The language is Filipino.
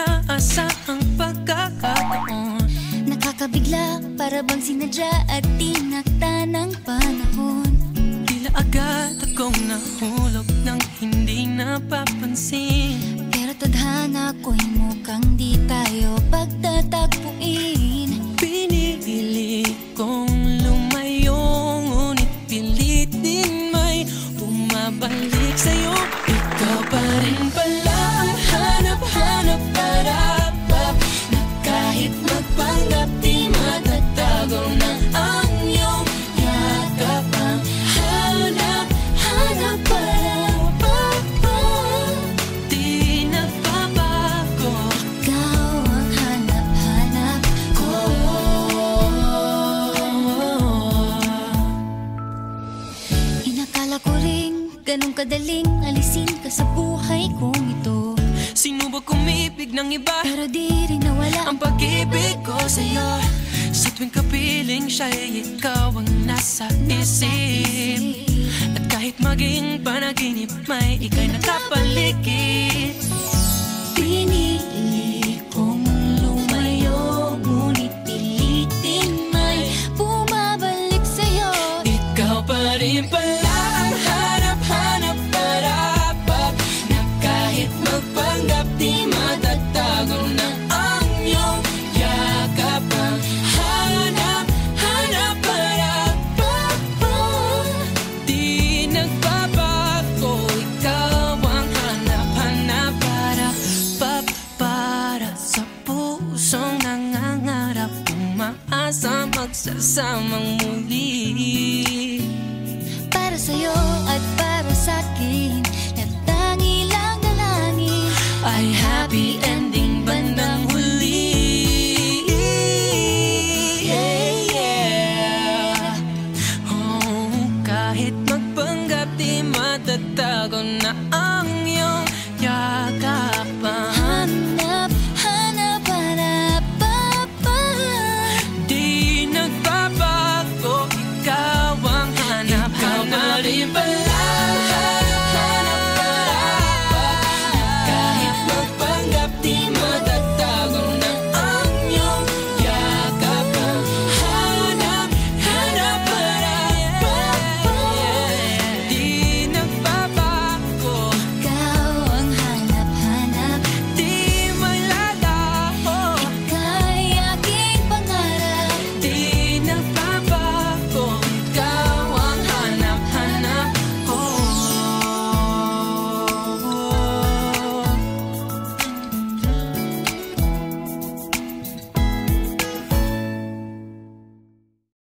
inaasahang pagkakataon. Nakakabigla, para bang sinadya at tinakda ng panahon. Tila agad akong nahulog nang hindi napapansin. Pero tadhana ko'y mukhang di tayo pagtatagpuin. Pinili kong lumayo, ngunit pilit din may bumabalik sa'yo. Ikaw pa rin pala ang hanap-hanap para na kahit magpanggap di matatago na ang iyong yakap. Ang hanap-hanap para di nagbabago. Ikaw ang hanap-hanap ko. Inakala ko ring ganun kadaling alisin ka sa buhay kong ito. Sinubok umibig ng iba, pero di rin nawala ang pag-ibig ko sa'yo. Sa tuwing kapiling siya'y ikaw ang nasa isip. At kahit maging panaginip, may ika'y nakapaligid. Pinili kong lumayo, ngunit pilitin may bumabalik sa'yo. Ikaw pa rin pala ang hanap-hanap para na kahit magpanggap di matatago na ang iyong yakap. Ang hanap-hanap para di nagbabago. Ikaw ang hanap-hanap para sa pusong nangangarap, umaasa magsasamang muli. Para sa'yo at para sa'kin, na tangi lang dalangin Ay happy and